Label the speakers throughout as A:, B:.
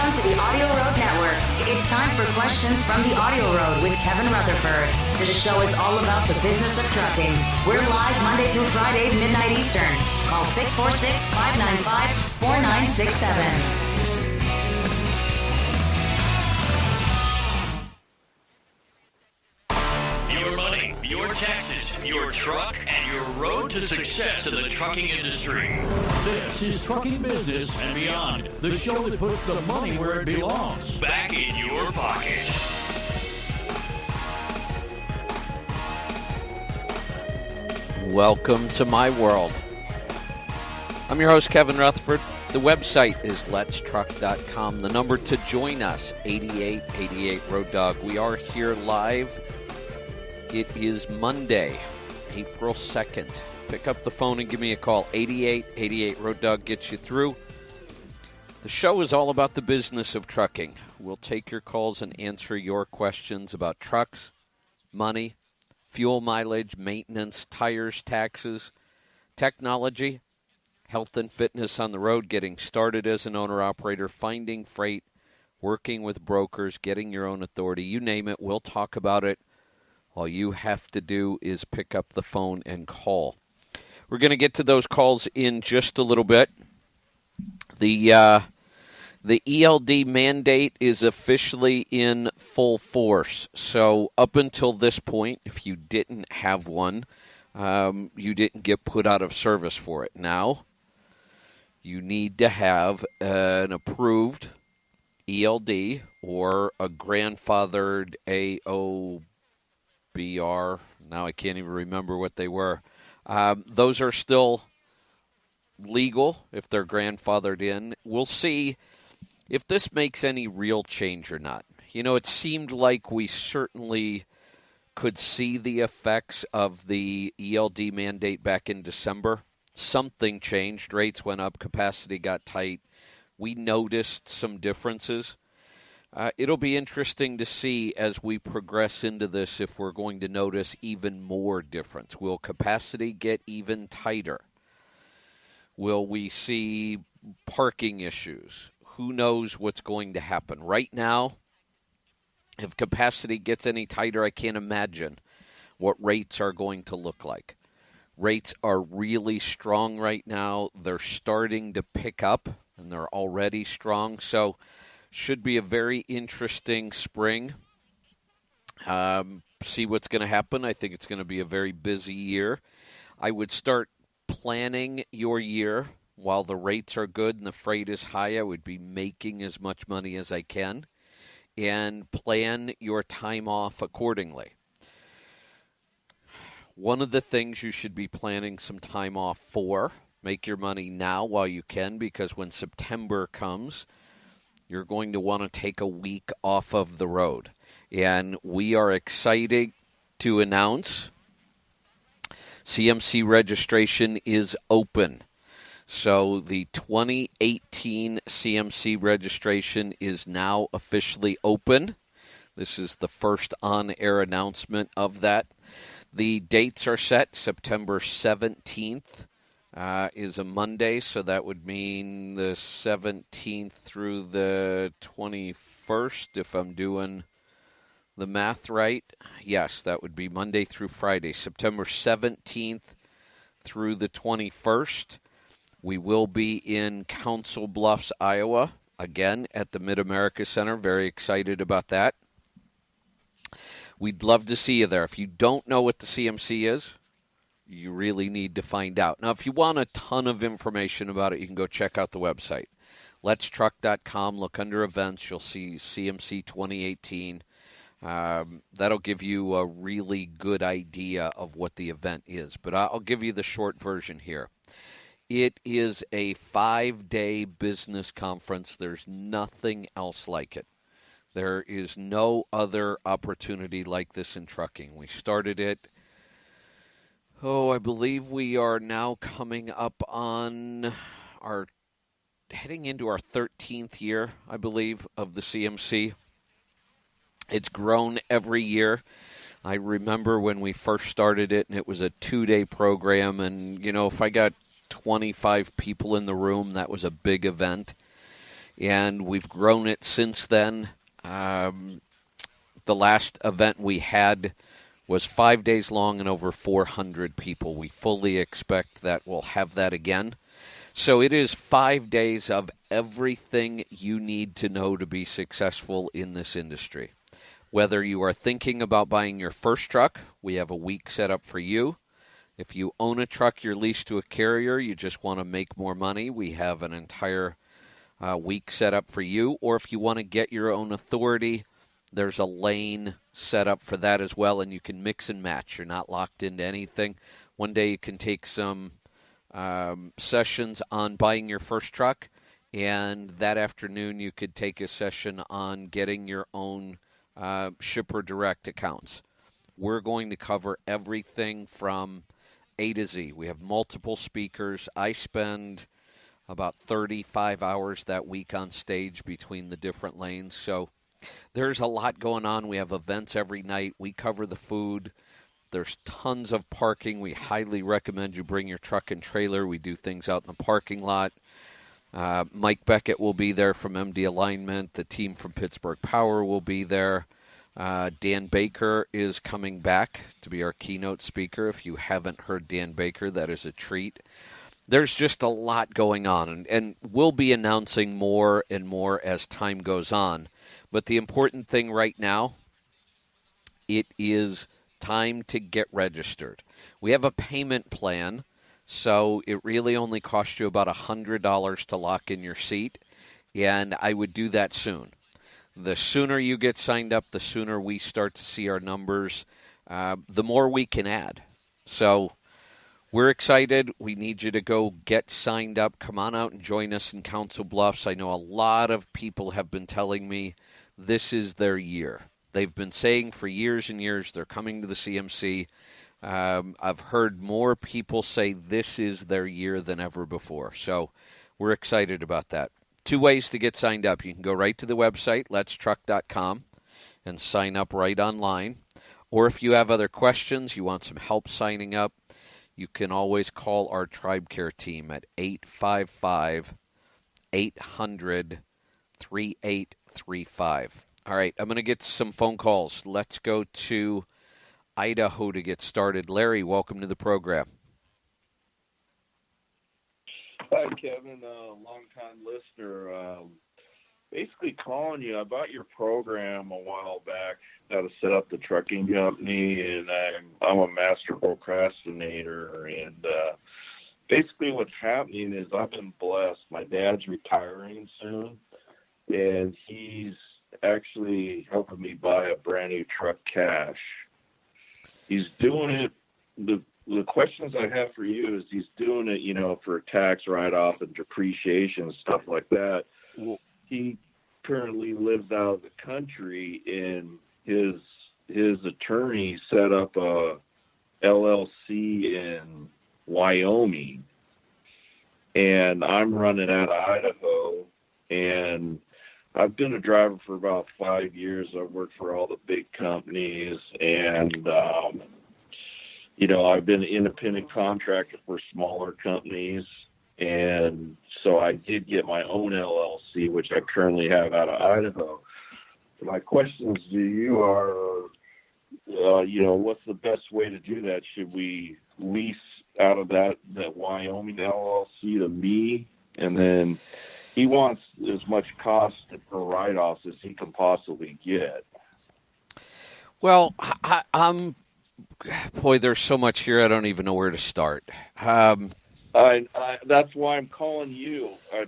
A: Welcome to the AudioRoad Network. It's time for questions from the AudioRoad with Kevin Rutherford. This show is all about the business of trucking. We're live Monday through Friday, midnight Eastern. Call 646-595-4967.
B: Your money, your taxes, your truck, and your road to success in the trucking industry.
C: This is Trucking Business and Beyond, the show that puts the money where it belongs.
B: Back in your pocket.
D: Welcome to my world. I'm your host, Kevin Rutherford. The website is letstruck.com. The number to join us, 8888 Road Dog. We are here live. It is Monday, April 2nd. Pick up the phone and give me a call. 8888 Road Dog gets you through. The show is all about the business of trucking. We'll take your calls and answer your questions about trucks, money, fuel mileage, maintenance, tires, taxes, technology, health and fitness on the road, getting started as an owner-operator, finding freight, working with brokers, getting your own authority. You name it, we'll talk about it. All you have to do is pick up the phone and call. We're going to get to those calls in just a little bit. The ELD mandate is officially in full force. So up until this point, if you didn't have one, you didn't get put out of service for it. Now, you need to have an approved ELD or a grandfathered AOBR. Now I can't even remember what they were. Those are still legal if they're grandfathered in. We'll see if this makes any real change or not. You know, it seemed like we certainly could see the effects of the ELD mandate back in December. Something changed. Rates went up. Capacity got tight. We noticed some differences. It'll be interesting to see as we progress into this if we're going to notice even more difference. Will capacity get even tighter? Will we see parking issues? Who knows what's going to happen? Right now, if capacity gets any tighter, I can't imagine what rates are going to look like. Rates are really strong right now. They're starting to pick up, and they're already strong. So should be a very interesting spring. See what's going to happen. I think it's going to be a very busy year. I would start planning your year while the rates are good and the freight is high. I would be making as much money as I can and plan your time off accordingly. One of the things you should be planning some time off for, make your money now while you can, because when September comes, you're going to want to take a week off of the road. And we are excited to announce CMC registration is open. So the 2018 CMC registration is now officially open. This is the first on-air announcement of that. The dates are set. September 17th is a Monday, so that would mean the 17th through the 21st, if I'm doing the math right. Yes, that would be Monday through Friday, September 17th through the 21st. We will be in Council Bluffs, Iowa, again at the Mid-America Center. Very excited about that. We'd love to see you there. If you don't know what the CMC is, you really need to find out. Now, if you want a ton of information about it, you can go check out the website. letstruck.com. Look under events. You'll see CMC 2018. That'll give you a really good idea of what the event is. But I'll give you the short version here. It is a 5-day business conference. There's nothing else like it. There is no other opportunity like this in trucking. We started it, I believe we are now coming up on heading into our 13th year, I believe, of the CMC. It's grown every year. I remember when we first started it, and it was a 2-day program, and, if I got 25 people in the room, that was a big event. and we've grown it since then. The last event we had was 5 days long and over 400 people. We fully expect that we'll have that again. So it is 5 days of everything you need to know to be successful in this industry. Whether you are thinking about buying your first truck, we have a week set up for you. If you own a truck you're leased to a carrier, you just want to make more money, we have an entire week set up for you. Or if you want to get your own authority, there's a lane set up for that as well, and you can mix and match. You're not locked into anything. One day you can take some sessions on buying your first truck, and that afternoon you could take a session on getting your own shipper direct accounts. We're going to cover everything from A to Z. We have multiple speakers. I spend about 35 hours that week on stage between the different lanes. So there's a lot going on. We have events every night. We cover the food. There's tons of parking. We highly recommend you bring your truck and trailer. We do things out in the parking lot. Mike Beckett will be there from MD Alignment. The team from Pittsburgh Power will be there. Dan Baker is coming back to be our keynote speaker. If you haven't heard Dan Baker, that is a treat. There's just a lot going on, and we'll be announcing more and more as time goes on. But the important thing right now, it is time to get registered. We have a payment plan, so it really only costs you about $100 to lock in your seat, and I would do that soon. The sooner you get signed up, the sooner we start to see our numbers, the more we can add. So we're excited. We need you to go get signed up. Come on out and join us in Council Bluffs. I know a lot of people have been telling me this is their year. They've been saying for years and years they're coming to the CMC. I've heard more people say this is their year than ever before. So we're excited about that. 2 ways to get signed up. You can go right to the website, letstruck.com, and sign up right online. Or if you have other questions, you want some help signing up, you can always call our TribeCare team at 855-800-3835. All right, I'm going to get some phone calls. Let's go to Idaho to get started. Larry, welcome to the program.
E: Hi, Kevin, long-time listener. Basically calling you. I bought your program a while back, how to set up the trucking company, and I'm a master procrastinator. And basically what's happening is I've been blessed. My dad's retiring soon, and he's actually helping me buy a brand new truck cash. He's doing it. The questions I have for you is he's doing it, for tax write-off and depreciation and stuff like that. He currently lives out of the country, and his attorney set up a LLC in Wyoming, and I'm running out of Idaho, and I've been a driver for about 5 years. I've worked for all the big companies, and I've been an independent contractor for smaller companies, and so I did get my own LLC, which I currently have out of Idaho. My questions to you are, what's the best way to do that? Should we lease out of that Wyoming LLC to me, and then he wants as much cost for write-offs as he can possibly get?
D: Well, boy, there's so much here. I don't even know where to start.
E: That's why I'm calling you. I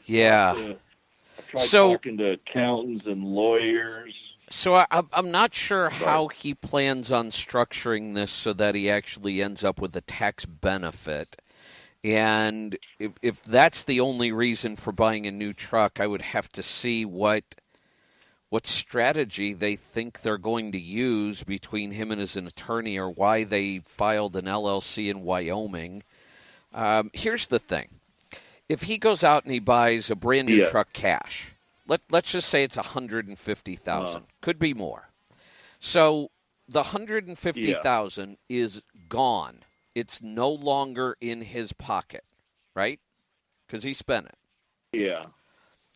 E: tried talking to accountants and lawyers.
D: So I'm not sure how he plans on structuring this so that he actually ends up with a tax benefit. And if that's the only reason for buying a new truck, I would have to see what strategy they think they're going to use between him and his attorney, or why they filed an LLC in Wyoming. Here's the thing. If he goes out and he buys a brand new truck cash, let's just say it's $150,000. Could be more. So the $150,000 is gone. It's no longer in his pocket, right? Because he spent it.
E: Yeah.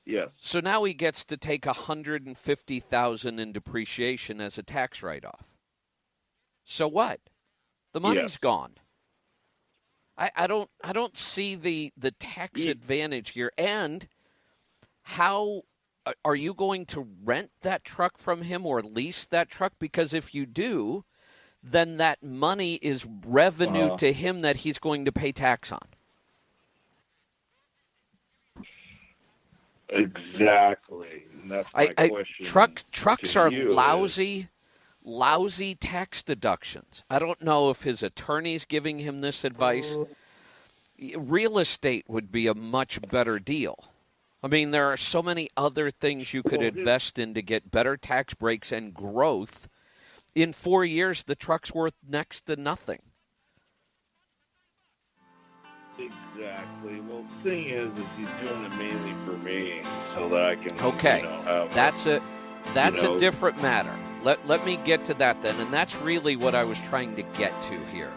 E: Yes.
D: So now he gets to take $150,000 in depreciation as a tax write-off. So what? The money's gone. I don't see the tax advantage here. And how are you going to rent that truck from him or lease that truck? Because if you do, then that money is revenue to him that he's going to pay tax on.
E: Exactly. And that's my question.
D: Trucks are lousy tax deductions. I don't know if his attorney's giving him this advice. Real estate would be a much better deal. I mean, there are so many other things you could invest in to get better tax breaks and growth. In 4 years, the truck's worth next to nothing.
E: Exactly. Well, the thing is he's doing it mainly for me so that I can.
D: Okay,
E: have
D: that's a different matter. Let me get to that then, and that's really what I was trying to get to here.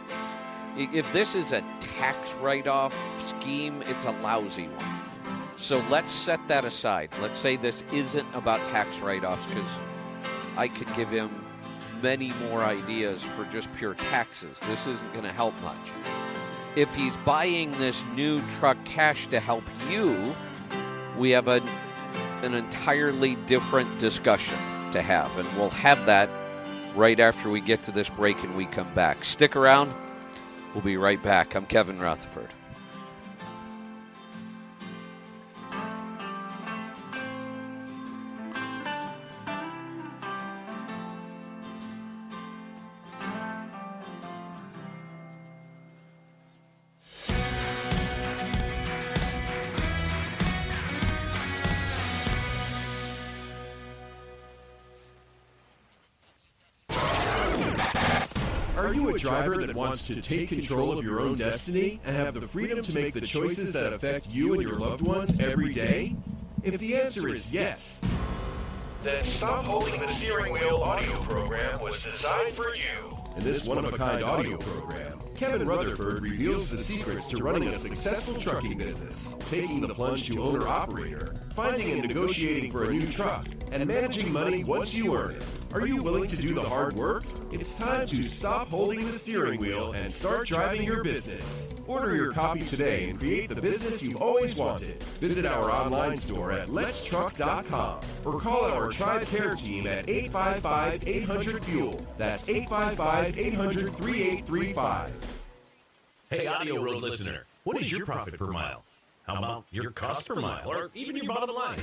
D: If this is a tax write-off scheme, it's a lousy one. So let's set that aside. Let's say this isn't about tax write-offs, because I could give him many more ideas for just pure taxes. This isn't going to help much. If he's buying this new truck cash to help you, we have an entirely different discussion to have, and we'll have that right after we get to this break and we come back. Stick around. We'll be right back. I'm Kevin Rutherford.
F: Are you a driver that wants to take control of your own destiny and have the freedom to make the choices that affect you and your loved ones every day? If the answer is yes,
G: then Stop Holding the Steering Wheel audio program was designed for you.
F: in this one-of-a-kind audio program, Kevin Rutherford reveals the secrets to running a successful trucking business, taking the plunge to owner-operator, finding and negotiating for a new truck, and managing money once you earn it. Are you willing to do the hard work? It's time to stop holding the steering wheel and start driving your business. Order your copy today and create the business you've always wanted. Visit our online store at letstruck.com or call our TribeCare Team at 855-800-FUEL. That's 855-800-3835.
G: Hey, AudioRoad listener, what is your profit per mile? How about your cost per mile, or even your bottom line?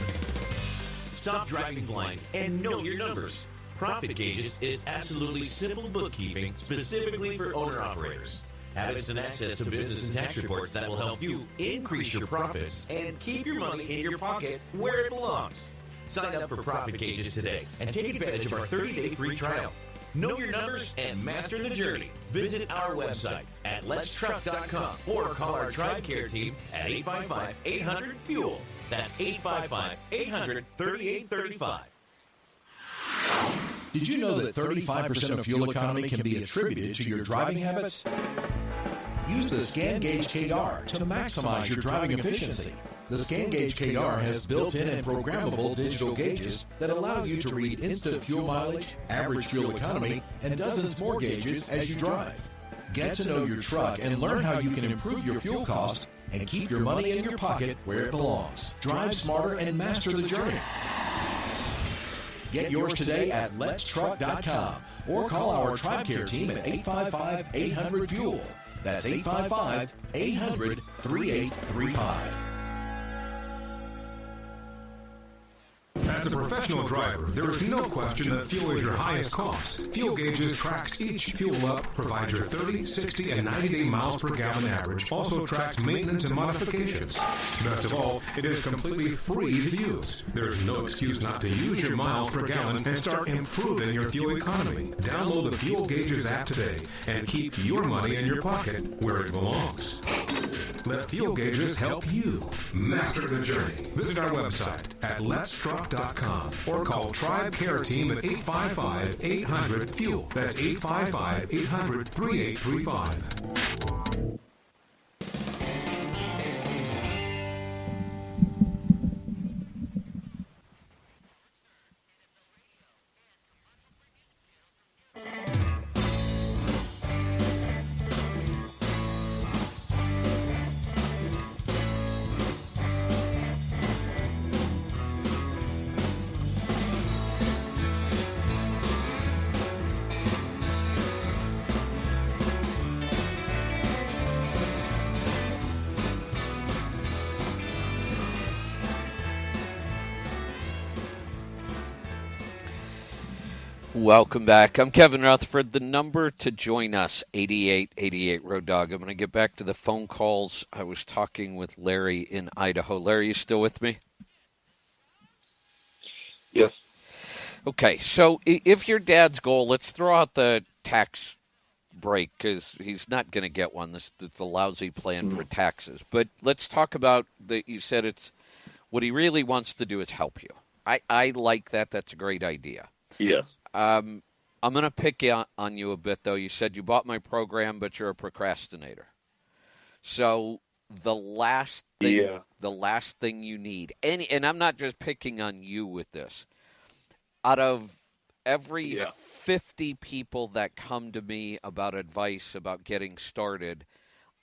G: Stop driving blind and know your numbers. Profit Gauges is absolutely simple bookkeeping specifically for owner-operators. Have instant access to business and tax reports that will help you increase your profits and keep your money in your pocket where it belongs. Sign up for Profit Gauges today and take advantage of our 30-day free trial. Know your numbers and master the journey. Visit our website at letstruck.com or call our TribeCare Team at 855-800-FUEL. That's 855-800-3835.
F: Did you know that 35% of fuel economy can be attributed to your driving habits? Use the ScanGauge KR to maximize your driving efficiency. The ScanGauge KR has built-in and programmable digital gauges that allow you to read instant fuel mileage, average fuel economy, and dozens more gauges as you drive. Get to know your truck and learn how you can improve your fuel cost and keep your money in your pocket where it belongs. Drive smarter and master the journey. Get yours today at letstruck.com or call our TribeCare Team at 855-800-FUEL. That's 855-800-3835.
H: As a professional driver, there is no question that fuel is your highest cost. Fuel Gauges tracks each fuel up, provides your 30, 60, and 90-day miles per gallon average, also tracks maintenance and modifications. Best of all, it is completely free to use. There is no excuse not to use your miles per gallon and start improving your fuel economy. Download the Fuel Gauges app today and keep your money in your pocket where it belongs. Let Fuel Gauges help you master the journey. Visit our website at letstruck.com or call TribeCare Team at 855-800-FUEL. That's 855-800-3835.
D: Welcome back. I'm Kevin Rutherford. The number to join us, 8888 Road Dog. I'm going to get back to the phone calls. I was talking with Larry in Idaho. Larry, you still with me?
E: Yes.
D: Okay, so if your dad's goal, let's throw out the tax break because he's not going to get one. It's a lousy plan for taxes. But let's talk about you said it's what he really wants to do is help you. I like that. That's a great idea.
E: Yes.
D: I'm going to pick on you a bit, though. You said you bought my program, but you're a procrastinator. So the last thing you need, and I'm not just picking on you with this. Out of every 50 people that come to me about advice about getting started,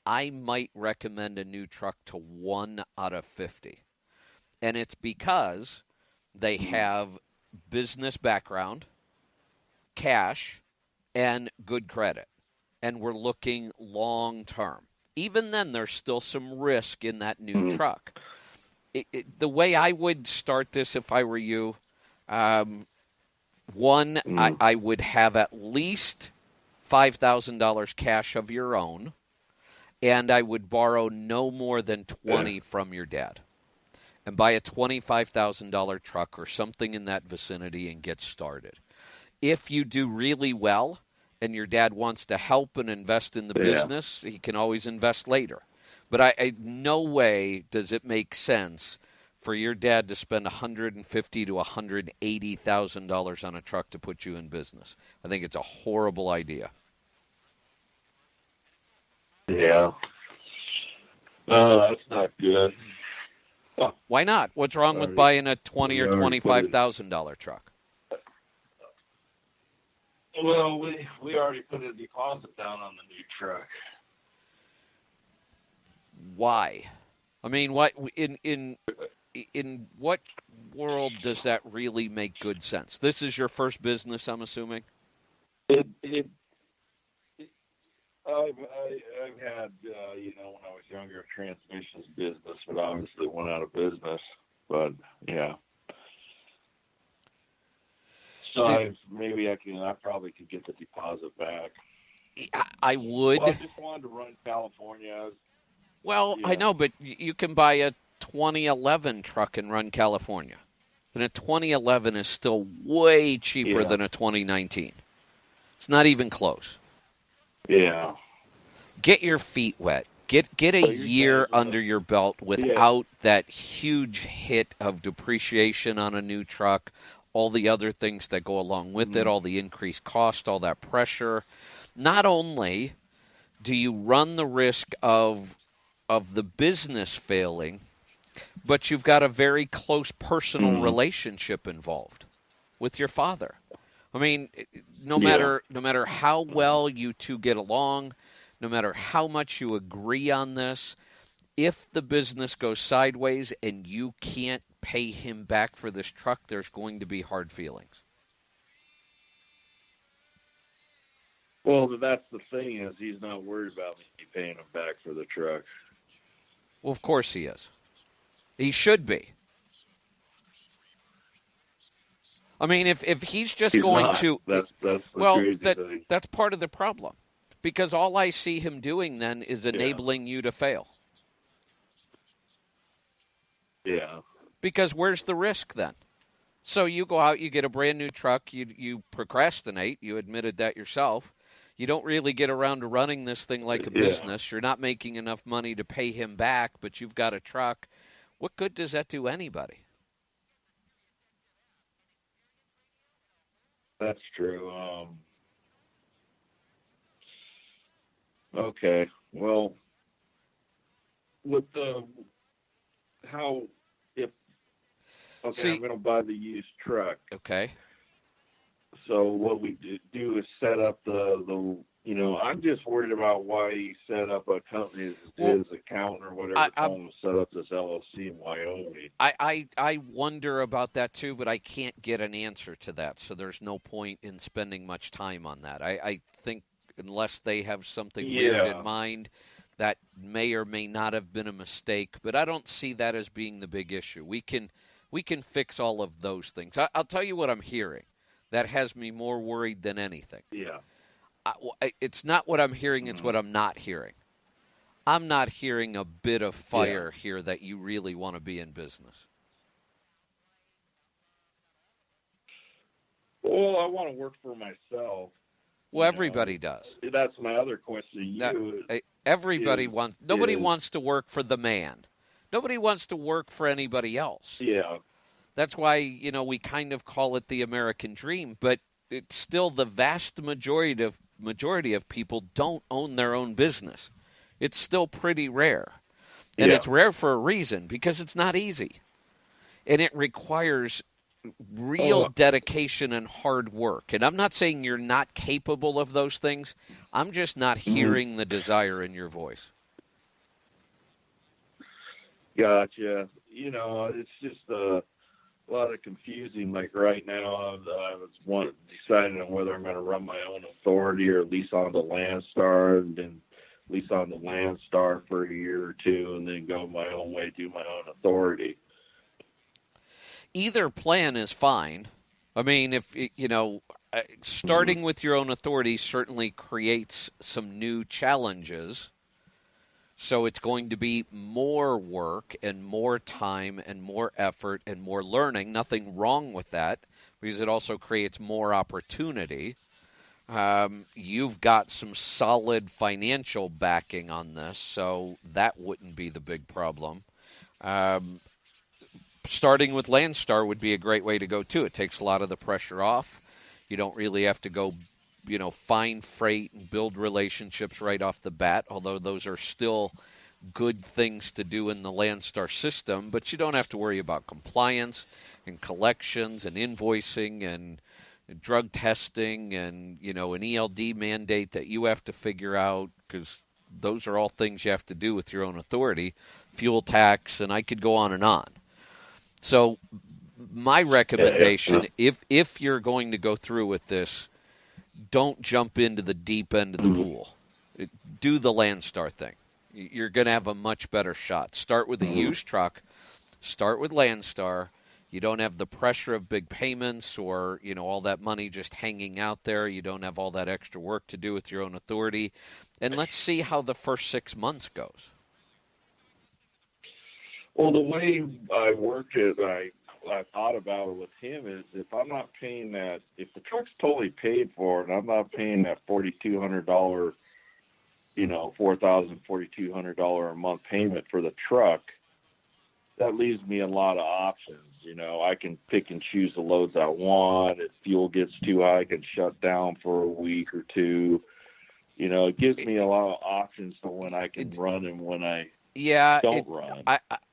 D: I might recommend a new truck to 1 out of 50. And it's because they have business background, cash, and good credit. And we're looking long term. Even then, there's still some risk in that new truck. The way I would start this if I were you, I would have at least $5,000 cash of your own, and I would borrow no more than $20 from your dad. And buy a $25,000 truck or something in that vicinity and get started. If you do really well and your dad wants to help and invest in the business, he can always invest later. But no way does it make sense for your dad to spend $150,000 to $180,000 on a truck to put you in business. I think it's a horrible idea.
E: Yeah. That's not good.
D: Why not? What's wrong with buying a $20,000 or $25,000 truck?
E: Well, we already put a deposit down on the new truck.
D: Why? I mean, what in what world does that really make good sense? This is your first business, I'm assuming?
E: I've had, when I was younger, a transmissions business, but obviously went out of business. But, yeah. So I probably could get the deposit back.
D: I would.
E: Well, I just wanted to run California.
D: I know, but you can buy a 2011 truck and run California. And a 2011 is still way cheaper than a 2019. It's not even close.
E: Yeah.
D: Get your feet wet. Get a year under your belt without that huge hit of depreciation on a new truck, all the other things that go along with it, all the increased cost, all that pressure. Not only do you run the risk of the business failing, but you've got a very close personal relationship involved with your father. I mean, no matter how well you two get along, no matter how much you agree on this, if the business goes sideways and you can't pay him back for this truck, there's going to be hard feelings.
E: Well, that's the thing is he's not worried about me paying him back for the truck.
D: Well, of course he is. He should be. I mean, if he's just
E: he's
D: going
E: not.
D: to...
E: That's the crazy thing.
D: That's part of the problem. Because all I see him doing then is enabling you to fail.
E: Yeah.
D: Because where's the risk then? So you go out, you get a brand new truck, you procrastinate, you admitted that yourself. You don't really get around to running this thing like a business. You're not making enough money to pay him back, but you've got a truck. What good does that do anybody?
E: That's true. Okay. Well, with I'm going to buy the used truck.
D: Okay.
E: So what we do is set up I'm just worried about why he set up a company, his accountant or whatever, set up this LLC in Wyoming.
D: I wonder about that too, but I can't get an answer to that, so there's no point in spending much time on that. I think unless they have something weird in mind, that may or may not have been a mistake, but I don't see that as being the big issue. We can fix all of those things. I'll tell you what I'm hearing. that has me more worried than anything.
E: Yeah.
D: It's not what I'm hearing, it's what I'm not hearing. I'm not hearing a bit of fire here that you really want to be in business.
E: Well, I want to work for myself.
D: Well, everybody does.
E: That's my other question to you.
D: Everybody wants. Nobody wants to work for the man. Nobody wants to work for anybody else.
E: Yeah.
D: That's why, we kind of call it the American dream, but it's still the vast majority of people don't own their own business. It's still pretty rare. And it's rare for a reason, because it's not easy. And it requires real dedication and hard work. And I'm not saying you're not capable of those things. I'm just not hearing the desire in your voice.
E: Gotcha. It's just a lot of confusing. Like right now, I was deciding on whether I'm going to run my own authority or lease on the Landstar, and then lease on the Landstar for a year or two, and then go my own way, do my own authority.
D: Either plan is fine. I mean, if starting with your own authority certainly creates some new challenges. So it's going to be more work and more time and more effort and more learning. Nothing wrong with that, because it also creates more opportunity. You've got some solid financial backing on this, so that wouldn't be the big problem. Starting with Landstar would be a great way to go, too. It takes a lot of the pressure off. You don't really have to go, find freight and build relationships right off the bat, although those are still good things to do in the Landstar system. But you don't have to worry about compliance and collections and invoicing and drug testing and, an ELD mandate that you have to figure out, because those are all things you have to do with your own authority, fuel tax, and I could go on and on. So my recommendation, if you're going to go through with this, don't jump into the deep end of the pool. Do the Landstar thing. You're going to have a much better shot. Start with a used truck. Start with Landstar. You don't have the pressure of big payments or, all that money just hanging out there. You don't have all that extra work to do with your own authority. And let's see how the first 6 months goes.
E: Well, the way I work it, I thought about it with him is if I'm not paying that, if the truck's totally paid for and I'm not paying that $4,200, $4,200 a month payment for the truck, that leaves me a lot of options. I can pick and choose the loads I want. If fuel gets too high, I can shut down for a week or two. It gives me a lot of options for when I can run and when I don't run.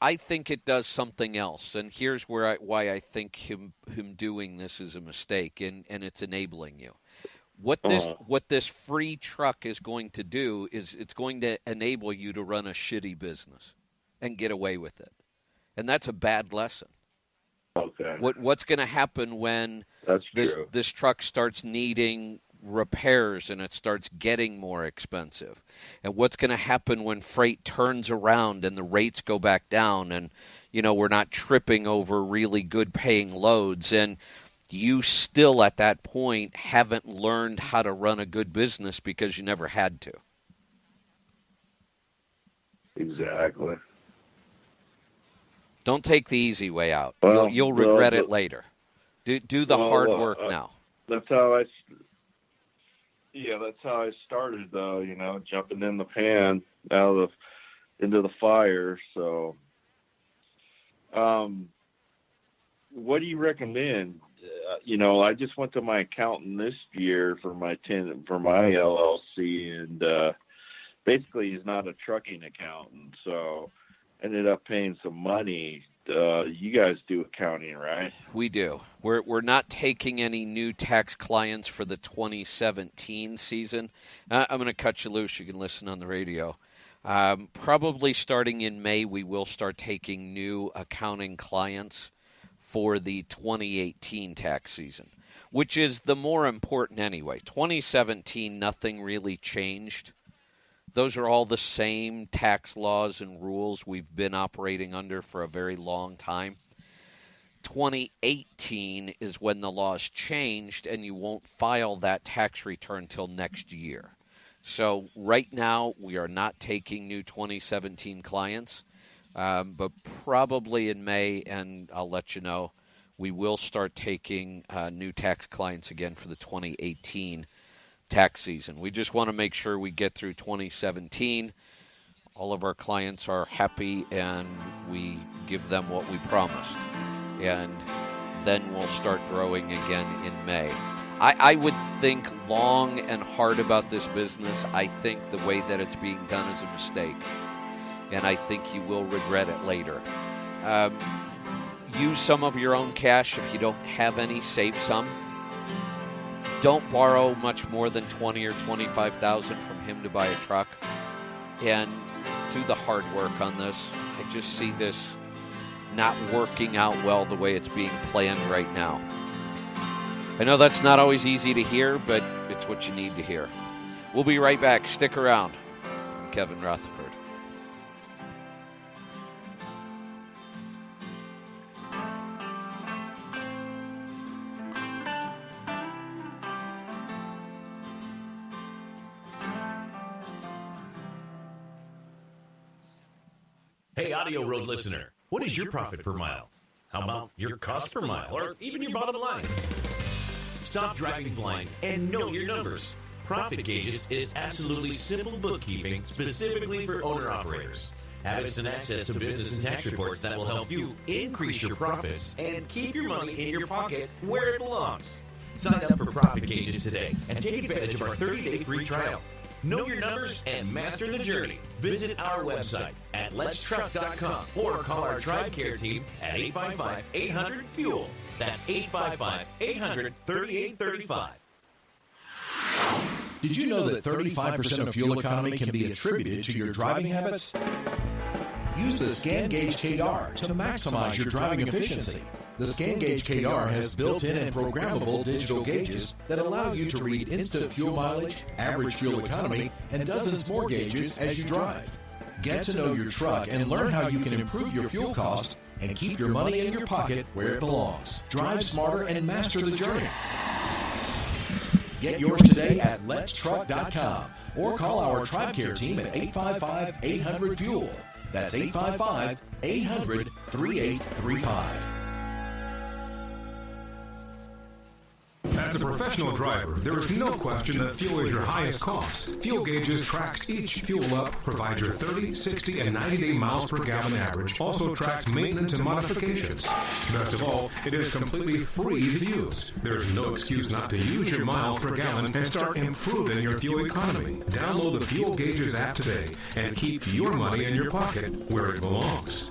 D: I think it does something else, and here's why I think him doing this is a mistake, and it's enabling you. What this free truck is going to do is it's going to enable you to run a shitty business and get away with it, and that's a bad lesson.
E: Okay.
D: What's going to happen when this truck starts needing repairs and it starts getting more expensive? And what's going to happen when freight turns around and the rates go back down and, we're not tripping over really good paying loads, and you still at that point haven't learned how to run a good business because you never had to.
E: Exactly.
D: Don't take the easy way out. You'll regret it later. Do the hard work now.
E: That's how I started, though. Jumping in the pan into the fire. So, what do you recommend? I just went to my accountant this year for my LLC, and basically he's not a trucking accountant, so ended up paying some money. You guys do accounting, right?
D: We do. We're not taking any new tax clients for the 2017 season. I'm going to cut you loose. You can listen on the radio. Probably starting in May, we will start taking new accounting clients for the 2018 tax season, which is the more important anyway. 2017, nothing really changed. Those are all the same tax laws and rules we've been operating under for a very long time. 2018 is when the laws changed, and you won't file that tax return till next year. So right now, we are not taking new 2017 clients, but probably in May, and I'll let you know, we will start taking new tax clients again for the 2018 tax season. We just want to make sure we get through 2017. All of our clients are happy, and we give them what we promised. And then we'll start growing again in May. I would think long and hard about this business. I think the way that it's being done is a mistake, and I think you will regret it later. Use some of your own cash. If you don't have any, save some. Don't borrow much more than $20,000 or $25,000 from him to buy a truck, and do the hard work on this. I just see this not working out well the way it's being planned right now. I know that's not always easy to hear, but it's what you need to hear. We'll be right back. Stick around. I'm Kevin Rutherford.
G: Hey, AudioRoad listener, what is your profit per mile? How about your cost per mile, or even your bottom line? Stop driving blind and know your numbers. Profit Gauges is absolutely simple bookkeeping specifically for owner-operators. Have instant access to business and tax reports that will help you increase your profits and keep your money in your pocket where it belongs. Sign up for Profit Gauges today and take advantage of our 30-day free trial. Know your numbers and master the journey. Visit our website at letstruck.com or call our TribeCare team at 855-800-FUEL. That's 855-800-3835.
F: Did you know that 35% of fuel economy can be attributed to your driving habits? Use the Scan Gauge KR to maximize your driving efficiency. The Scan Gauge KR has built-in and programmable digital gauges that allow you to read instant fuel mileage, average fuel economy, and dozens more gauges as you drive. Get to know your truck and learn how you can improve your fuel cost and keep your money in your pocket where it belongs. Drive smarter and master the journey. Get yours today at letstruck.com or call our TribeCare team at 855-800-FUEL. That's 855-800-3835.
H: As a professional driver, there is no question that fuel is your highest cost. Fuel Gauges tracks each fuel up, provides your 30, 60, and 90-day miles per gallon average, also tracks maintenance and modifications. Best of all, it is completely free to use. There's no excuse not to use your miles per gallon and start improving your fuel economy. Download the Fuel Gauges app today and keep your money in your pocket where it belongs.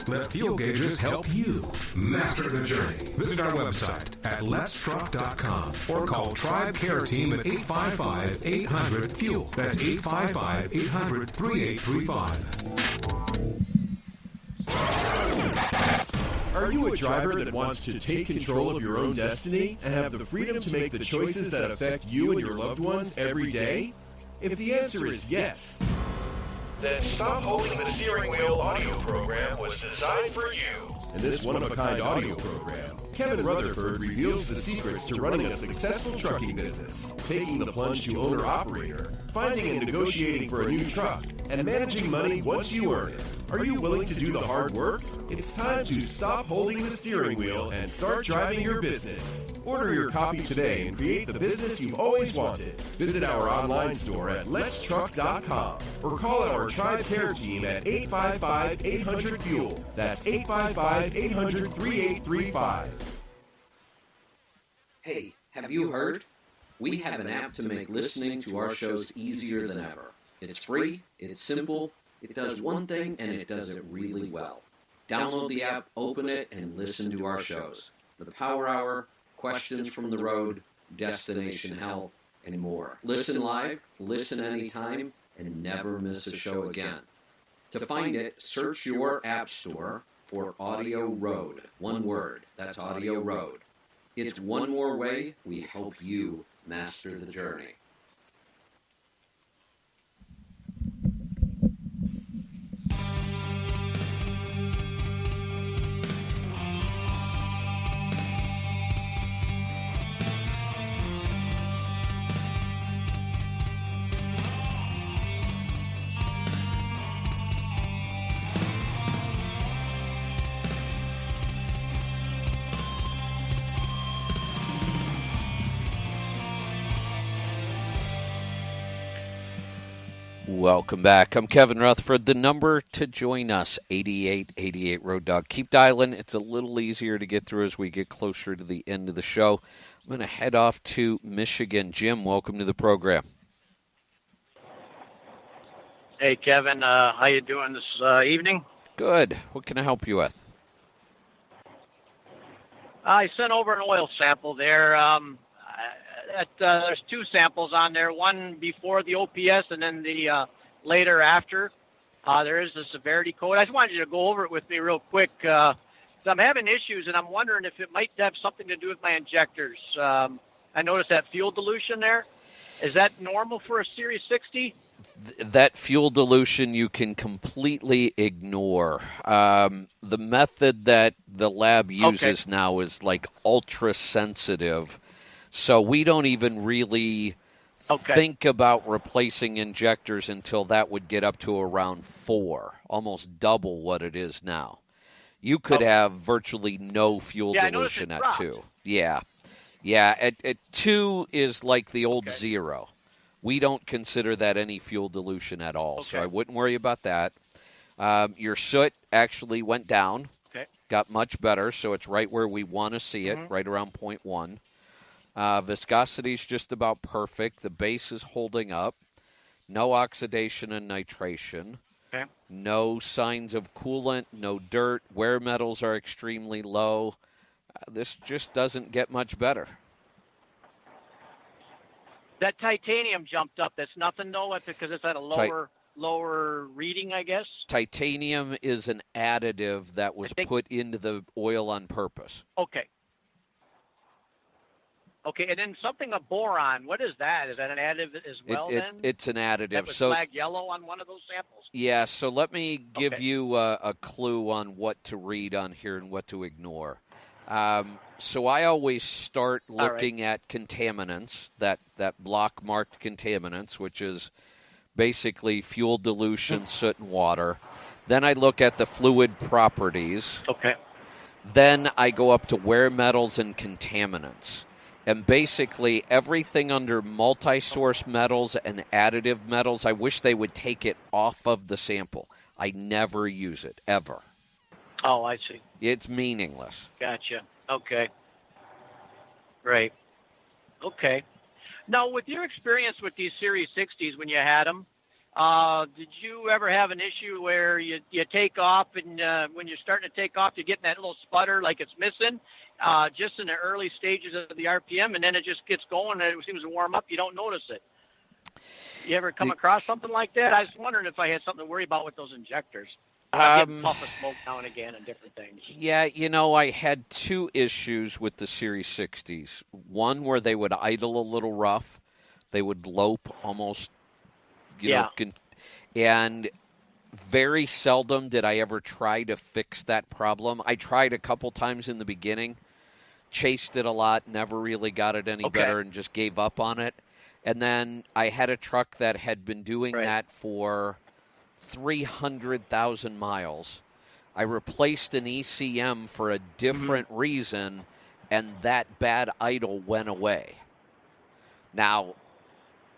H: Let Fuel Gauges help you master the journey. Visit our website at letstruck.com or call TribeCare Team at 855-800-FUEL. That's 855-800-3835.
F: Are you a driver that wants to take control of your own destiny and have the freedom to make the choices that affect you and your loved ones every day? If the answer is yes,
I: then Stop Holding the Steering Wheel audio program was designed for you.
F: in this one-of-a-kind audio program, Kevin Rutherford reveals the secrets to running a successful trucking business, taking the plunge to owner-operator, finding and negotiating for a new truck, and managing money once you earn it. Are you willing to do the hard work? It's time to stop holding the steering wheel and start driving your business. Order your copy today and create the business you've always wanted. Visit our online store at letstruck.com or call our TribeCare team at 855-800-FUEL. That's 855-800-3835.
D: Hey, have you heard? We have an app to make listening to our shows easier than ever. It's free, it's simple, it does one thing, and it does it really well. Download the app, open it, and listen to our shows. The Power Hour, Questions from the Road, Destination Health, and more. Listen live, listen anytime, and never miss a show again. To find it, search your app store for AudioRoad. One word, that's AudioRoad. It's one more way we help you master the journey. Welcome back. I'm Kevin Rutherford. The number to join us, 8888 Road Dog. Keep dialing. It's a little easier to get through as we get closer to the end of the show. I'm going to head off to Michigan. Jim, welcome to the program.
J: Hey, Kevin. How you doing this evening?
D: Good. What can I help you with?
J: I sent over an oil sample there. There's two samples on there, one before the OPS and then the later after. There is a severity code. I just wanted you to go over it with me real quick. So I'm having issues, and I'm wondering if it might have something to do with my injectors. I noticed that fuel dilution there. Is that normal for a Series 60?
D: That fuel dilution you can completely ignore. The method that the lab uses now is like ultra sensitive. So we don't even really think about replacing injectors until that would get up to around 4, almost double what it is now. You could have virtually no fuel dilution at 2. Yeah. At 2 is like the old 0. We don't consider that any fuel dilution at all, so I wouldn't worry about that. Your soot actually went down, got much better, so it's right where we want to see it, right around 0.1. Viscosity is just about perfect. The base is holding up. No oxidation and nitration. No signs of coolant, no dirt. Wear metals are extremely low. This just doesn't get much better.
J: That titanium jumped up. That's nothing, though, because it's at a lower reading, I guess?
D: Titanium is an additive that was put into the oil on purpose.
J: Okay, and then something of boron. What is that? Is that an additive as well, then?
D: It's an additive.
J: That was flagged yellow on one of those samples?
D: Yeah, so let me give you a clue on what to read on here and what to ignore. So I always start looking at contaminants, that block-marked contaminants, which is basically fuel dilution, soot, and water. Then I look at the fluid properties. Then I go up to wear metals and contaminants. And basically everything under multi-source metals and additive metals, I wish they would take it off of the sample. I never use it, ever.
J: Oh, I see.
D: It's meaningless.
J: Gotcha. Okay. Great. Okay. Now, with your experience with these Series 60s when you had them, did you ever have an issue where you take off and when you're starting to take off, you get that little sputter like it's missing just in the early stages of the RPM, and then it just gets going and it seems to warm up, you don't notice it? You ever come across something like that? I was wondering if I had something to worry about with those injectors. Getting puff of smoke now and again and different things.
D: Yeah, I had 2 issues with the Series 60s. One where they would idle a little rough. They would lope almost, and very seldom did I ever try to fix that problem. I tried a couple times in the beginning, chased it a lot, never really got it any better, and just gave up on it. And then I had a truck that had been doing that for 300,000 miles. I replaced an ECM for a different reason, and that bad idle went away. Now,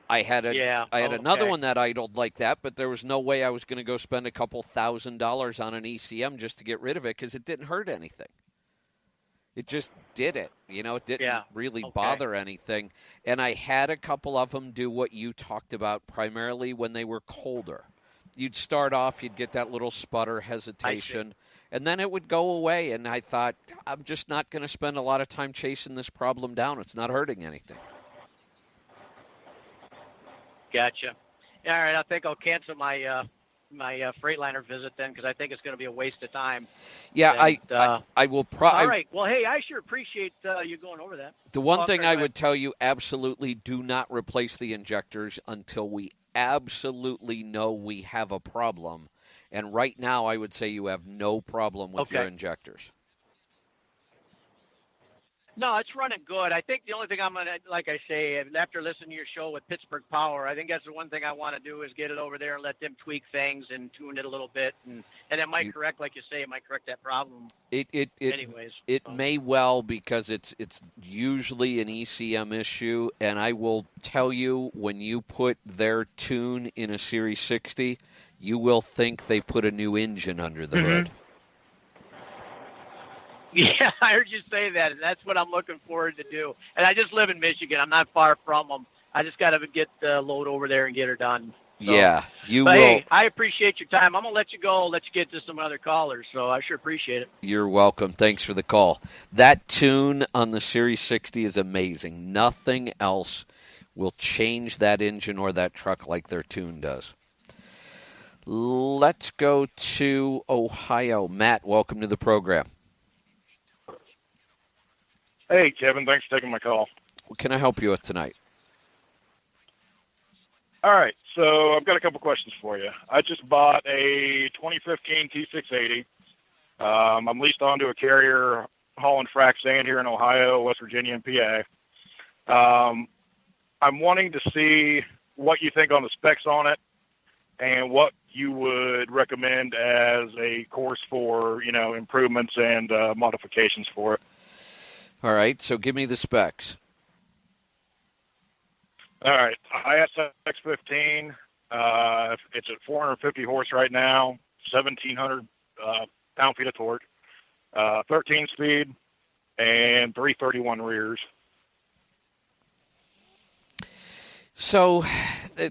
D: I had another one that idled like that, but there was no way I was going to go spend a couple $1,000s on an ECM just to get rid of it because it didn't hurt anything. It just did it. It didn't really bother anything. And I had a couple of them do what you talked about, primarily when they were colder. You'd start off, you'd get that little sputter, hesitation, and then it would go away. And I thought, I'm just not going to spend a lot of time chasing this problem down. It's not hurting anything.
J: Gotcha. All right, I think I'll cancel my Freightliner visit then because I think it's going to be a waste of time.
D: Yeah, I will
J: all right. Well, hey, I sure appreciate you going over that.
D: The one thing I would tell you, absolutely do not replace the injectors until we absolutely know we have a problem. And right now, I would say you have no problem with your injectors.
J: No, it's running good. I think the only thing I'm going to, like I say, after listening to your show with Pittsburgh Power, I think that's the one thing I want to do is get it over there and let them tweak things and tune it a little bit. And it might correct, like you say, it might correct that problem. Anyways.
D: It may well, because it's usually an ECM issue. And I will tell you, when you put their tune in a Series 60, you will think they put a new engine under the hood.
J: Yeah, I heard you say that, and that's what I'm looking forward to do. And I just live in Michigan. I'm not far from them. I just got to get the load over there and get her done. So,
D: yeah, you
J: but
D: will.
J: Hey, I appreciate your time. I'm going to let you go, let you get to some other callers, so I sure appreciate it.
D: You're welcome. Thanks for the call. That tune on the Series 60 is amazing. Nothing else will change that engine or that truck like their tune does. Let's go to Ohio. Matt, welcome to the program.
K: Hey, Kevin. Thanks for taking my call.
D: What can I help you with tonight?
K: All right. So I've got a couple questions for you. I just bought a 2015 T680. I'm leased onto a carrier hauling frac sand here in Ohio, West Virginia, and PA. I'm wanting to see what you think on the specs on it and what you would recommend as a course for, improvements and modifications for it.
D: All right, so give me the specs.
K: All right, ISX 15. It's at 450 horse right now, 1,700 pound-feet of torque, 13 speed, and 331 rears.
D: So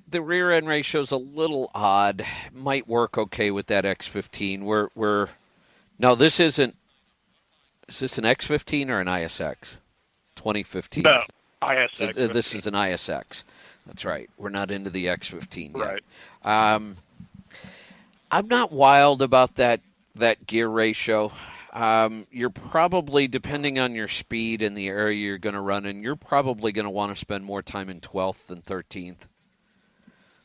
D: the rear end ratio is a little odd. Might work okay with that X15. No, this isn't. Is this an X15 or an ISX? 2015.
K: No, ISX.
D: So this is an ISX. That's right. We're not into the X15 yet.
K: Right.
D: I'm not wild about that gear ratio. You're probably, depending on your speed and the area you're going to run in, you're probably going to want to spend more time in 12th than 13th.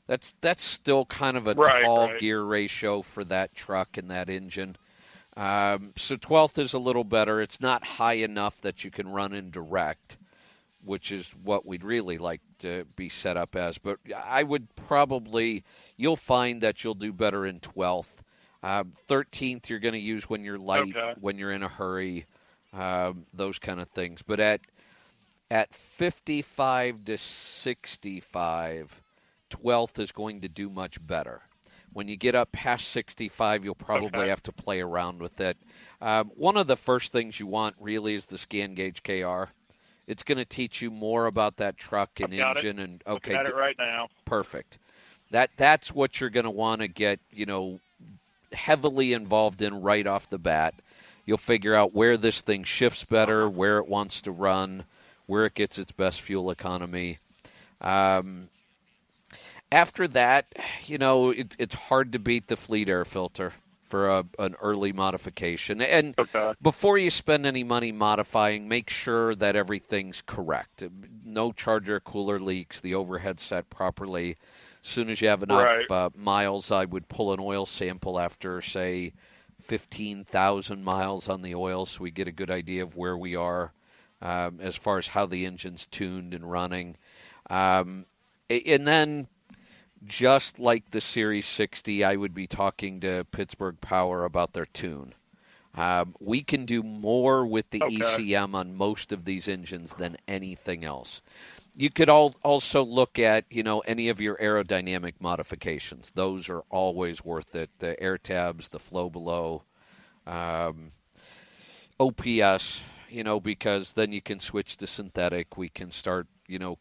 D: That's still kind of a tall gear ratio for that truck and that engine. So 12th is a little better. It's not high enough that you can run in direct, which is what we'd really like to be set up as. But I would probably, you'll find that you'll do better in 12th. 13th you're going to use when you're light, when you're in a hurry, those kind of things. But at 55 to 65, 12th is going to do much better. When you get up past 65, you'll probably have to play around with it. One of the first things you want really is the Scan Gauge KR. It's going to teach you more about that truck and engine. And
K: looking at it right now.
D: Perfect. That's what you're going to want to get, heavily involved in right off the bat. You'll figure out where this thing shifts better, where it wants to run, where it gets its best fuel economy. After that, it's hard to beat the fleet air filter for an early modification. And before you spend any money modifying, make sure that everything's correct. No charger cooler leaks, the overhead set properly. As soon as you have enough miles, I would pull an oil sample after, say, 15,000 miles on the oil so we get a good idea of where we are as far as how the engine's tuned and running. And then, just like the Series 60, I would be talking to Pittsburgh Power about their tune. We can do more with the ECM on most of these engines than anything else. You could also look at, any of your aerodynamic modifications. Those are always worth it. The air tabs, the flow below, OPS, because then you can switch to synthetic. We can start,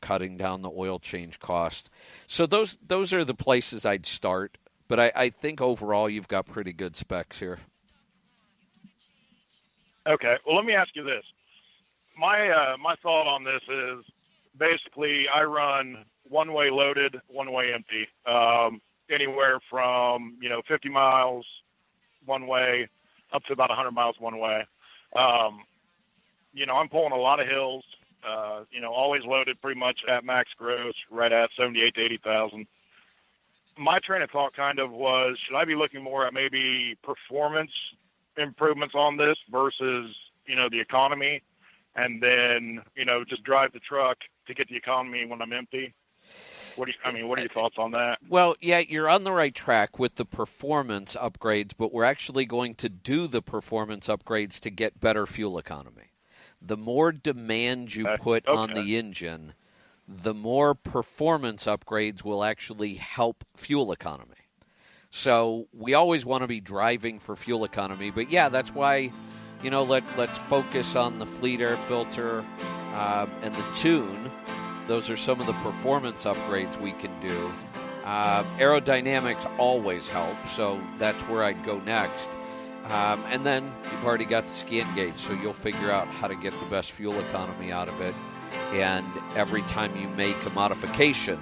D: cutting down the oil change cost. So those are the places I'd start. But I think overall you've got pretty good specs here.
K: Okay. Well, let me ask you this. My thought on this is basically I run one-way loaded, one-way empty, anywhere from, 50 miles one way up to about 100 miles one way. I'm pulling a lot of hills, always loaded pretty much at max gross, right at 78 to 80,000. My train of thought kind of was, should I be looking more at maybe performance improvements on this versus, the economy? and then, just drive the truck to get the economy when I'm empty? What are your thoughts on that?
D: Well, yeah, you're on the right track with the performance upgrades, but we're actually going to do the performance upgrades to get better fuel economy. The more demand you put on the engine, the more performance upgrades will actually help fuel economy. So we always want to be driving for fuel economy, but yeah, that's why, let's focus on the fleet air filter and the tune. Those are some of the performance upgrades we can do. Aerodynamics always help, so that's where I'd go next. And then you've already got the scan gauge, so you'll figure out how to get the best fuel economy out of it. And every time you make a modification,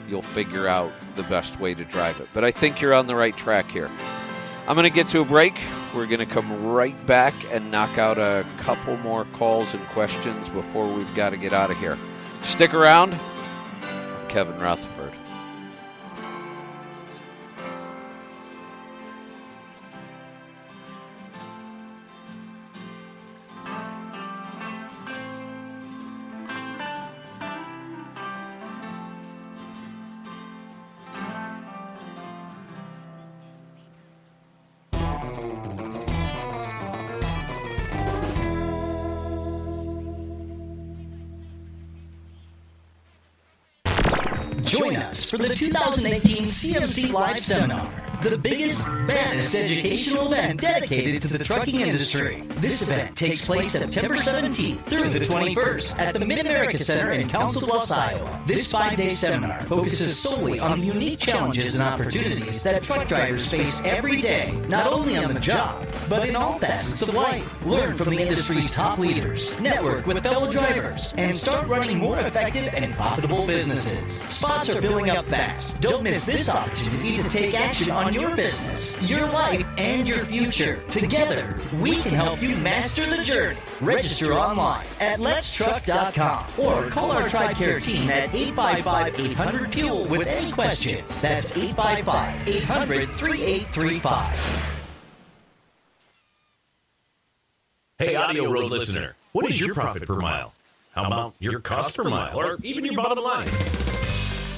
D: you'll figure out the best way to drive it. But I think you're on the right track here. I'm going to get to a break. We're going to come right back and knock out a couple more calls and questions before we've got to get out of here. Stick around. I'm Kevin Rutherford.
L: Join us for the 2018 CMC Live Seminar, the biggest, baddest educational event dedicated to the trucking industry. This event takes place September 17th through the 21st at the Mid-America Center in Council Bluffs, Iowa. This 5-day seminar focuses solely on the unique challenges and opportunities that truck drivers face every day, not only on the job, but in all facets of life. Learn from the industry's top leaders, network with fellow drivers, and start running more effective and profitable businesses. Spots are filling up fast. Don't miss this opportunity to take action on your business, your life, and your future. Together, we can help you master the journey. Register online at letstruck.com or call our TribeCare team at 855-800-FUEL with any questions. That's 855-800-3835.
G: Hey, AudioRoad listener, what is your profit per mile? How about your cost per mile, or even your bottom line?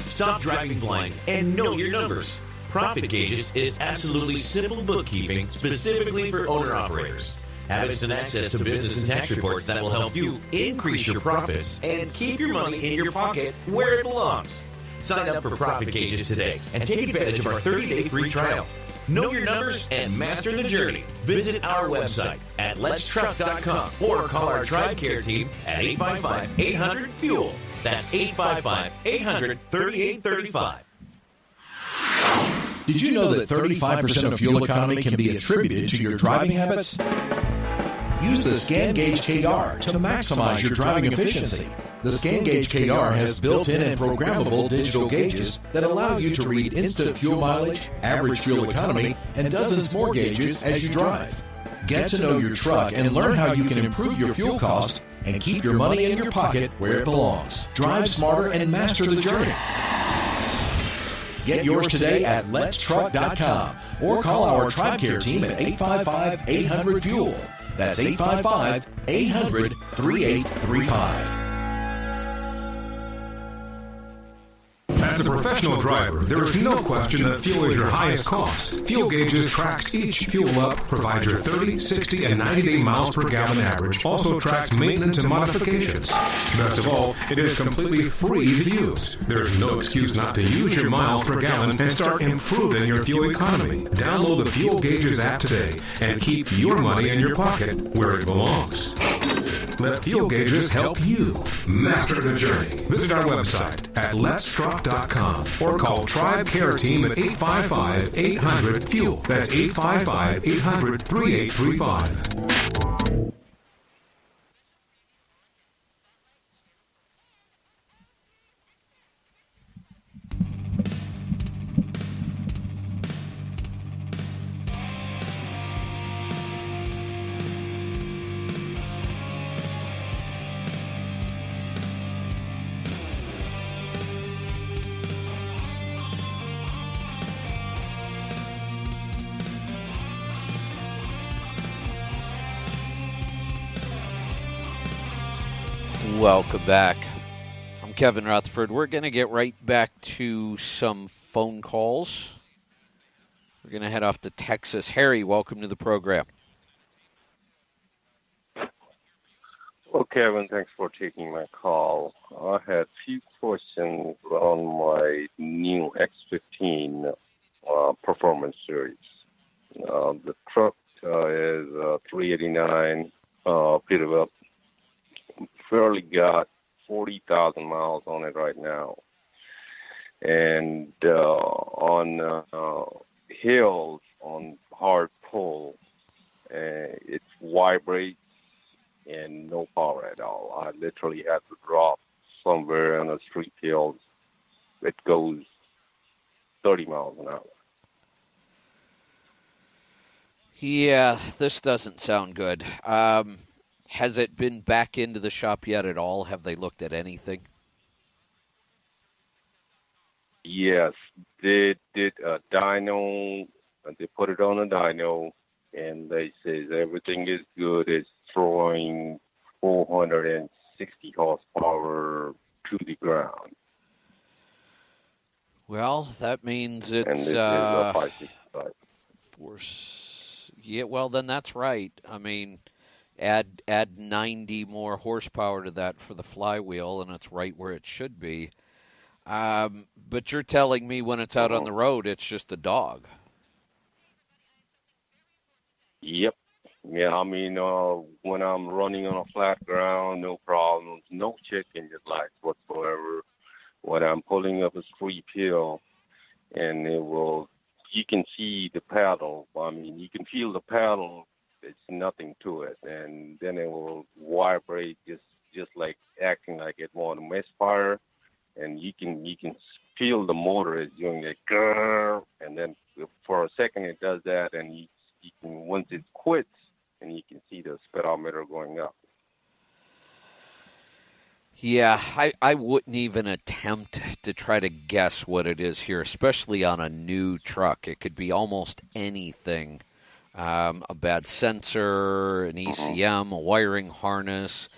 G: Stop driving blind and know your numbers. Profit Gauges is absolutely simple bookkeeping specifically for owner-operators. Have instant access to business and tax reports that will help you increase your profits and keep your money in your pocket where it belongs. Sign up for Profit Gauges today and take advantage of our 30-day free trial. Know your numbers and master the journey. Visit our website at letstruck.com or call our TribeCare team at 855-800-FUEL. That's 855-800-3835.
F: Did you know that 35% of fuel economy can be attributed to your driving habits? Use the Scan Gauge KR to maximize your driving efficiency. The Scan Gauge KR has built-in and programmable digital gauges that allow you to read instant fuel mileage, average fuel economy, and dozens more gauges as you drive. Get to know your truck and learn how you can improve your fuel cost and keep your money in your pocket where it belongs. Drive smarter and master the journey. Get yours today at letstruck.com or call our TribeCare team at 855-800-FUEL. That's 855-800-3835.
H: As a professional driver, there is no question that fuel is your highest cost. Fuel Gauges tracks each fuel up, provides your 30, 60, and 90-day miles per gallon average, also tracks maintenance and modifications. Best of all, it is completely free to use. There is no excuse not to use your miles per gallon and start improving your fuel economy. Download the Fuel Gauges app today and keep your money in your pocket where it belongs. Let Fuel Gauges help you master the journey. Visit our website at letstruck.com or call TribeCare Team at 855-800-FUEL. That's 855-800-3835.
D: Welcome back. I'm Kevin Rutherford. We're going to get right back to some phone calls. We're going to head off to Texas. Harry, welcome to the program.
M: Well, Kevin, thanks for taking my call. I had a few questions on my new X15 Performance Series. The truck is 389 Peterbilt. Fairly got 40,000 miles on it right now. And on hills, on hard pull, it vibrates and no power at all. I literally have to drop somewhere on a street hill. It goes 30 miles an hour.
D: Yeah, this doesn't sound good. Has it been back into the shop yet at all? Have they looked at anything?
M: Yes, they did a dyno. They put it on a dyno, and they says everything is good. It's throwing 460 horsepower to the ground.
D: Well, that means it's
M: and this is a 565.
D: Yeah, well, then that's right. I mean, add 90 more horsepower to that for the flywheel, and it's right where it should be. But you're telling me when it's out on the road, it's just a dog.
M: Yep. Yeah, I mean, when I'm running on a flat ground, no problems, no check engine lights whatsoever. When I'm pulling up a steep hill, and you can see the paddle. I mean, you can feel the paddle. It's nothing to it, and then it will vibrate, just like acting like it want to misfire, and you can feel the motor is doing that grrr, and then for a second it does that, and you can, once it quits, and you can see the speedometer going up.
D: Yeah, I wouldn't even attempt to try to guess what it is here, especially on a new truck. It could be almost anything. A bad sensor, an ECM, a wiring harness,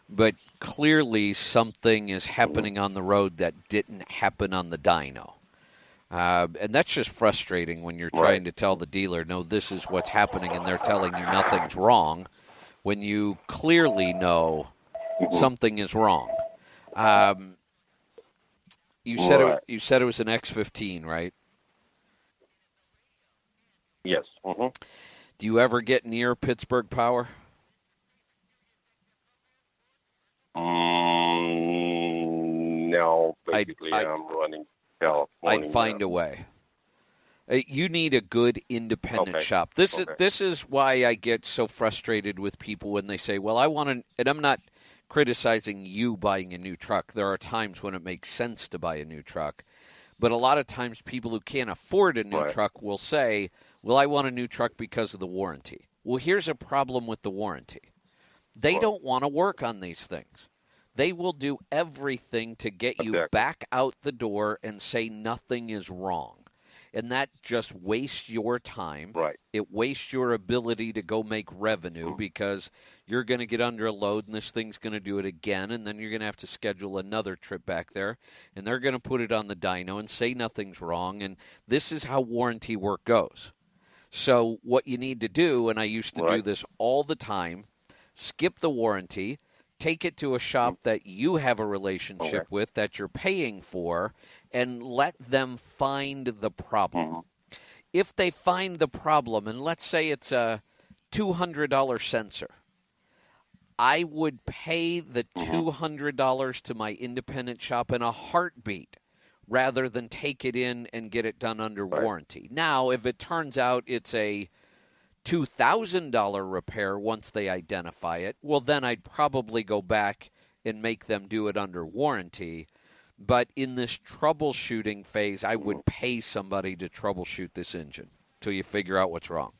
D: but clearly something is happening on the road that didn't happen on the dyno. And that's just frustrating when you're trying to tell the dealer, no, this is what's happening, and they're telling you nothing's wrong, when you clearly know something is wrong. You said it was an X15, right?
M: Yes.
D: Do you ever get near Pittsburgh Power?
M: No, basically I'm running California.
D: I'd find a way. You need a good independent shop. This is why I get so frustrated with people when they say, well, I want to, and I'm not criticizing you buying a new truck. There are times when it makes sense to buy a new truck. But a lot of times people who can't afford a new truck will say, well, I want a new truck because of the warranty. Well, here's a problem with the warranty. They don't want to work on these things. They will do everything to get you back out the door and say nothing is wrong. And that just wastes your time. It wastes your ability to go make revenue because you're going to get under a load and this thing's going to do it again, and then you're going to have to schedule another trip back there, and they're going to put it on the dyno and say nothing's wrong, and this is how warranty work goes. So what you need to do, and I used to do this all the time, skip the warranty, take it to a shop that you have a relationship with, that you're paying for, and let them find the problem. If they find the problem, and let's say it's a $200 sensor, I would pay the $200 to my independent shop in a heartbeat rather than take it in and get it done under warranty. Now, if it turns out it's a $2,000 repair once they identify it, well, then I'd probably go back and make them do it under warranty. But in this troubleshooting phase, I would pay somebody to troubleshoot this engine till you figure out what's wrong.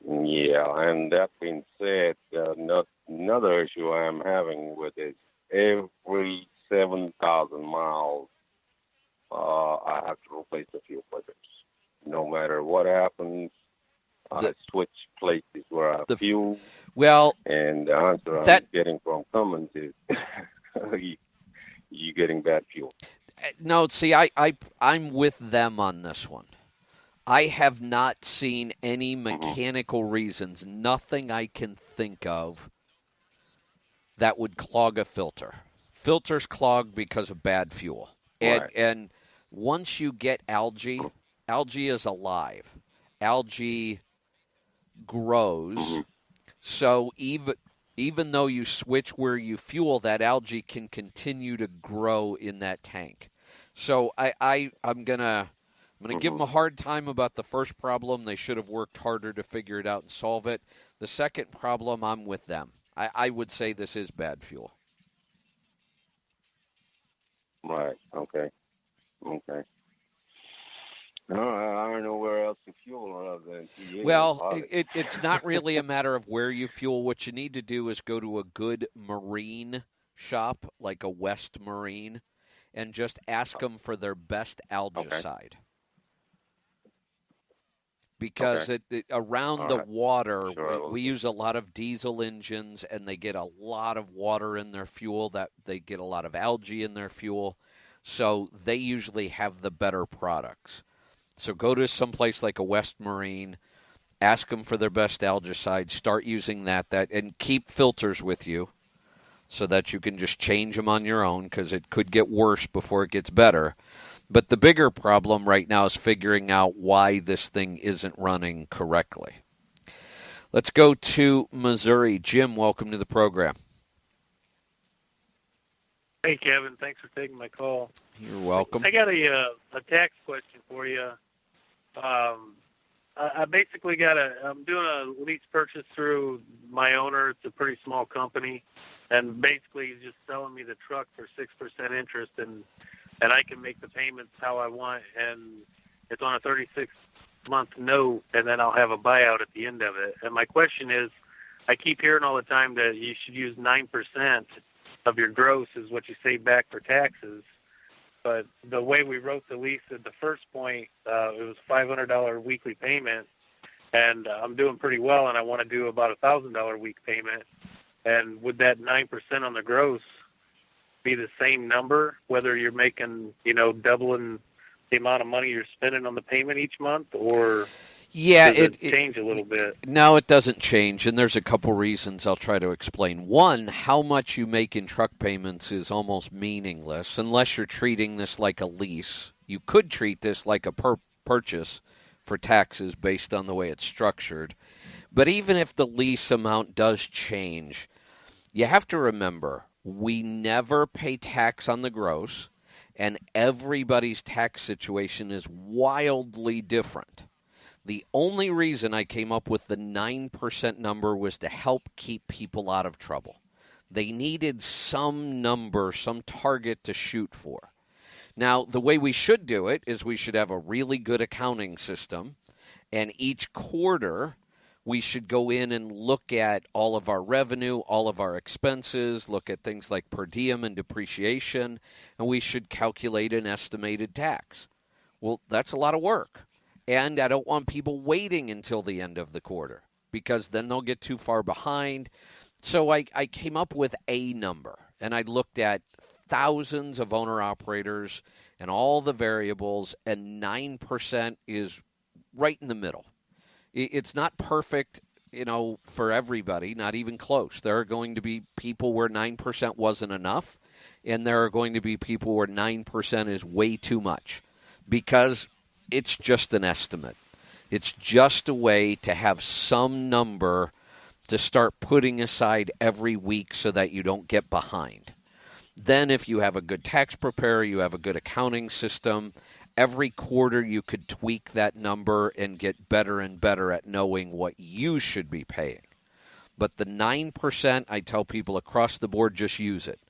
M: Yeah, and that being said, another issue I'm having with it, every 7,000 miles, I have to replace the fuel filters. No matter what happens, I switch places where I fuel.
D: Well,
M: and the answer I'm getting from Cummins is you're getting bad fuel.
D: No, see, I'm with them on this one. I have not seen any mechanical reasons, nothing I can think of that would clog a filter. Filters clog because of bad fuel. And once you get algae is alive. Algae grows. So even though you switch where you fuel, that algae can continue to grow in that tank. So I'm gonna give them a hard time about the first problem. They should have worked harder to figure it out and solve it. The second problem, I'm with them. I would say this is bad fuel.
M: Right. Okay. No, I don't know where else to fuel other than TA.
D: Well, it's not really a matter of where you fuel. What you need to do is go to a good marine shop, like a West Marine, and just ask them for their best algicide. Because around the water, we use a lot of diesel engines, and they get a lot of water in their fuel. That they get a lot of algae in their fuel, so they usually have the better products. So go to someplace like a West Marine, ask them for their best algicide, start using that, and keep filters with you so that you can just change them on your own, because it could get worse before it gets better. But the bigger problem right now is figuring out why this thing isn't running correctly. Let's go to Missouri. Jim, welcome to the program.
N: Hey, Kevin. Thanks for taking my call.
D: You're welcome.
N: I got a tax question for you. I basically I'm doing a lease purchase through my owner. It's a pretty small company, and basically he's just selling me the truck for 6% interest, and I can make the payments how I want, and it's on a 36-month note, and then I'll have a buyout at the end of it. And my question is, I keep hearing all the time that you should use 9% of your gross is what you save back for taxes. But the way we wrote the lease at the first point, it was $500 weekly payment, and I'm doing pretty well, and I want to do about $1,000 week payment. And would that 9% on the gross be the same number, whether you're making, doubling the amount of money you're spending on the payment each month, or does it change a little bit?
D: No, it doesn't change, and there's a couple reasons I'll try to explain. One, how much you make in truck payments is almost meaningless unless you're treating this like a lease. You could treat this like a purchase for taxes based on the way it's structured. But even if the lease amount does change, you have to remember, we never pay tax on the gross, and everybody's tax situation is wildly different. The only reason I came up with the 9% number was to help keep people out of trouble. They needed some number, some target to shoot for. Now, the way we should do it is we should have a really good accounting system, and each quarter we should go in and look at all of our revenue, all of our expenses, look at things like per diem and depreciation, and we should calculate an estimated tax. Well, that's a lot of work. And I don't want people waiting until the end of the quarter, because then they'll get too far behind. So I came up with a number, and I looked at thousands of owner-operators and all the variables, and 9% is right in the middle. It's not perfect, for everybody, not even close. There are going to be people where 9% wasn't enough, and there are going to be people where 9% is way too much, because it's just an estimate. It's just a way to have some number to start putting aside every week so that you don't get behind. Then if you have a good tax preparer, you have a good accounting system, every quarter you could tweak that number and get better and better at knowing what you should be paying. But the 9%, I tell people across the board, just use it.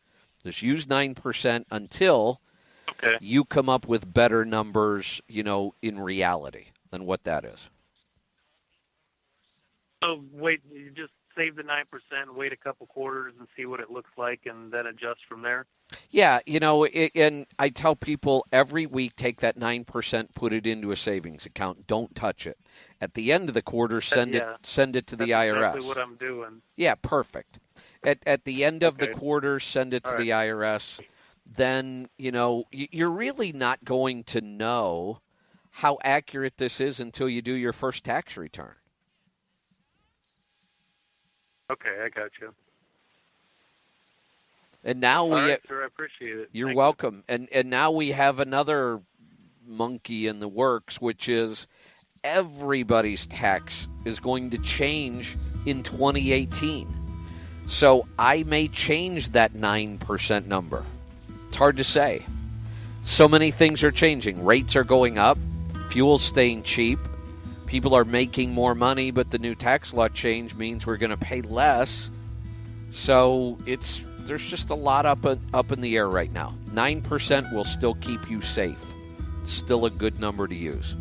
D: Just use 9% until you come up with better numbers, in reality than what that is.
N: So you just save the 9%, wait a couple quarters and see what it looks like, and then adjust from there?
D: Yeah, and I tell people every week, take that 9%, put it into a savings account. Don't touch it. At the end of the quarter, send it to the IRS.
N: That's exactly what I'm doing.
D: Yeah, perfect. At the end of the quarter, send it to the IRS. Then, you're really not going to know how accurate this is until you do your first tax return.
N: Okay, I got you.
D: And now
N: All right, sir, I appreciate it.
D: You're
N: Thank
D: welcome. And now we have another monkey in the works, which is everybody's tax is going to change in 2018. So I may change that 9% number. It's hard to say. So many things are changing. Rates are going up. Fuel's staying cheap. People are making more money, but the new tax law change means we're going to pay less. So there's just a lot up in the air right now. 9% will still keep you safe. It's still a good number to use.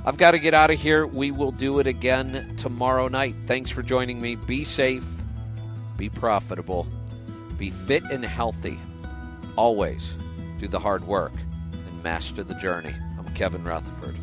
D: I've got to get out of here. We will do it again tomorrow night. Thanks for joining me. Be safe. Be profitable. Be fit and healthy. Always do the hard work and master the journey. I'm Kevin Rutherford.